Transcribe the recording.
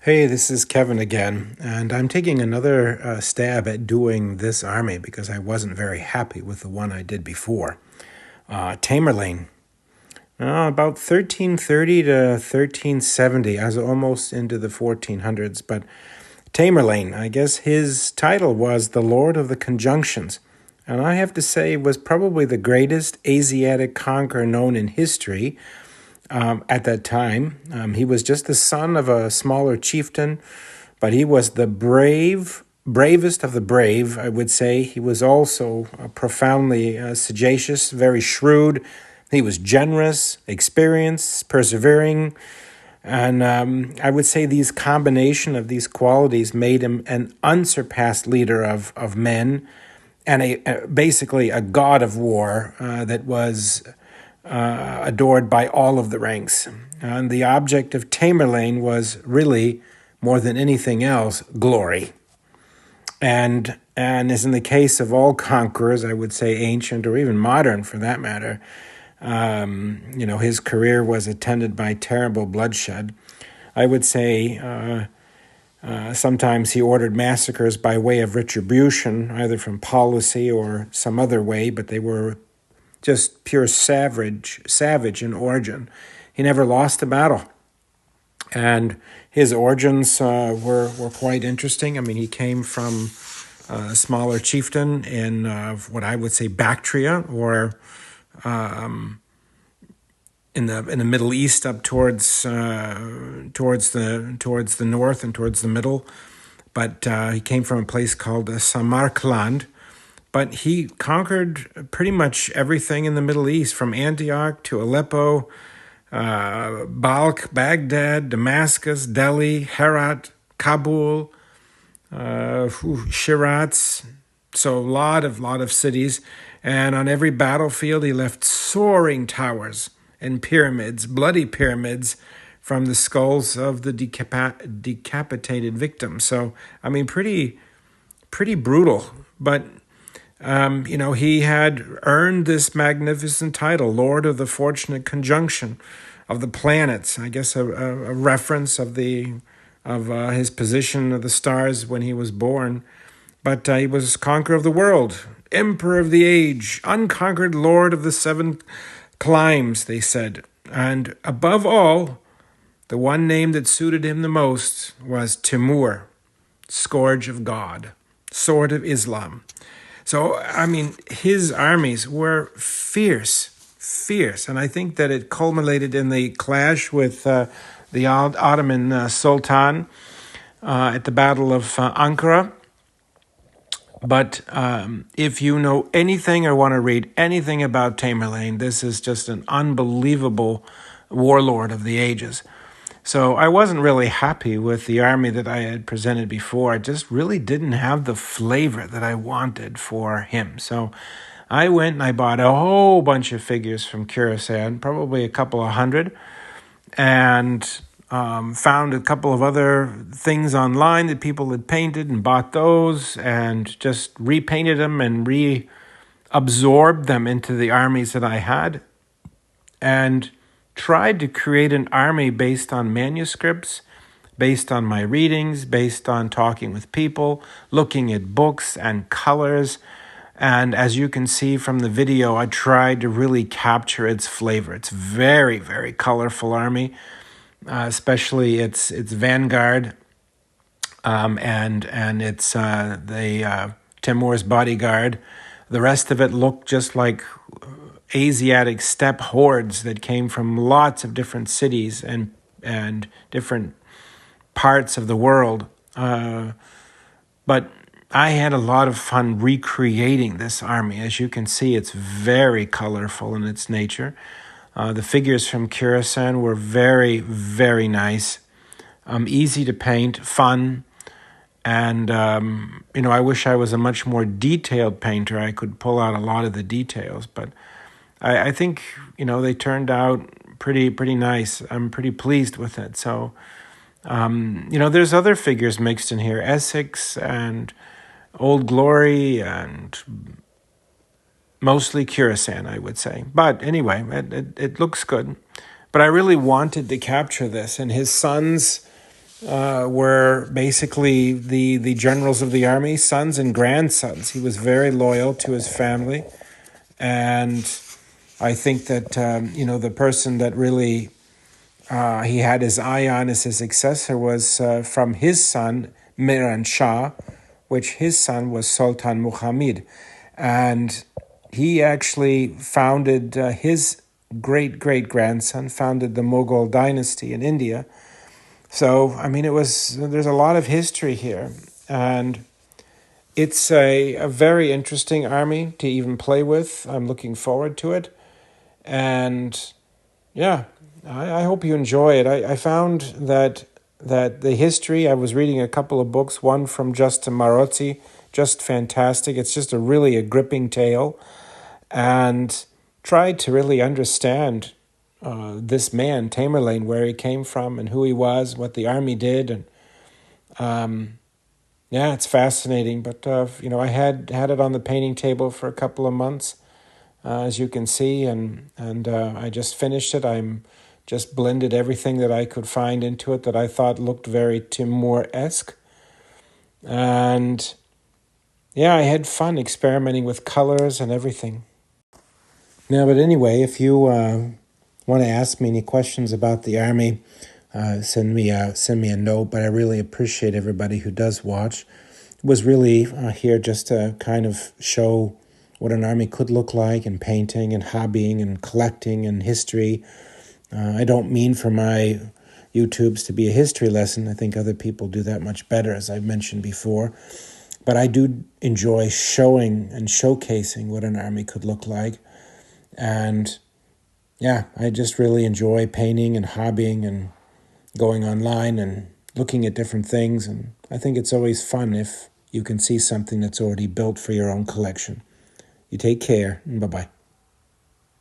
Hey, this is Kevin again, and I'm taking another stab at doing this army because I wasn't very happy with the one I did before. Tamerlane. About 1330 to 1370. I was almost into the 1400s, but Tamerlane, I guess his title was the Lord of the Conjunctions, and I have to say was probably the greatest Asiatic conqueror known in history. At that time, he was just the son of a smaller chieftain, but he was the bravest of the brave, I would say. He was also profoundly sagacious, very shrewd. He was generous, experienced, persevering, and I would say these combination of these qualities made him an unsurpassed leader of men and basically a god of war that was adored by all of the ranks. And the object of Tamerlane was really, more than anything else, glory. And as in the case of all conquerors, I would say ancient or even modern for that matter, his career was attended by terrible bloodshed. I would say sometimes he ordered massacres by way of retribution, either from policy or some other way, but they were just pure savage in origin. He never lost a battle. And his origins were quite interesting. I mean, he came from a smaller chieftain in what I would say Bactria, or in the Middle East, up towards the north and towards the middle. But he came from a place called Samarkand. But he conquered pretty much everything in the Middle East, from Antioch to Aleppo, Balkh, Baghdad, Damascus, Delhi, Herat, Kabul, Shiraz. So a lot of cities. And on every battlefield, he left soaring towers and pyramids, bloody pyramids, from the skulls of the decapitated victims. So, I mean, pretty brutal. But he had earned this magnificent title, Lord of the Fortunate Conjunction of the Planets. I guess a reference of his position of the stars when he was born. But he was conqueror of the world, emperor of the age, unconquered lord of the seven climes, they said. And above all, the one name that suited him the most was Timur, scourge of God, sword of Islam. So, I mean, his armies were fierce. And I think that it culminated in the clash with the Ottoman Sultan at the Battle of Ankara. But if you know anything or want to read anything about Tamerlane, this is just an unbelievable warlord of the ages. So I wasn't really happy with the army that I had presented before. I just really didn't have the flavor that I wanted for him. So I went and I bought a whole bunch of figures from Curacao, probably a couple of hundred, and found a couple of other things online that people had painted and bought those and just repainted them and reabsorbed them into the armies that I had, and tried to create an army based on manuscripts, based on my readings, based on talking with people, looking at books and colors. And as you can see from the video, I tried to really capture its flavor. It's very, very colorful army, especially its vanguard and its the Timur's bodyguard. The rest of it looked just like Asiatic steppe hordes that came from lots of different cities and different parts of the world. But I had a lot of fun recreating this army. As you can see, it's very colorful in its nature. The figures from Curacao were very, very nice, easy to paint, fun. And, I wish I was a much more detailed painter. I could pull out a lot of the details, but I think, they turned out pretty nice. I'm pretty pleased with it. So, there's other figures mixed in here, Essex and Old Glory and mostly Curacao, I would say. But anyway, it looks good. But I really wanted to capture this, and his sons were basically the generals of the army, sons and grandsons. He was very loyal to his family. And I think that, the person that really he had his eye on as his successor was from his son, Miran Shah, which his son was Sultan Muhammad. And he actually founded, his great-great-grandson founded the Mughal dynasty in India. So, there's a lot of history here. And it's a very interesting army to even play with. I'm looking forward to it. And yeah, I hope you enjoy it. I found that the history, I was reading a couple of books, one from Justin Marozzi, just fantastic. It's just a gripping tale, and tried to really understand this man, Tamerlane, where he came from and who he was, what the army did. And yeah, it's fascinating. But, I had it on the painting table for a couple of months, as you can see, and I just finished it. I'm just blended everything that I could find into it that I thought looked very Timur-esque. And yeah, I had fun experimenting with colors and everything. Now, but anyway, if you want to ask me any questions about the army, send me a note. But I really appreciate everybody who does watch. It was really here just to kind of show what an army could look like in painting and hobbying and collecting and history. I don't mean for my YouTubes to be a history lesson. I think other people do that much better, as I've mentioned before. But I do enjoy showing and showcasing what an army could look like. And yeah, I just really enjoy painting and hobbying and going online and looking at different things. And I think it's always fun if you can see something that's already built for your own collection. You take care, and bye-bye.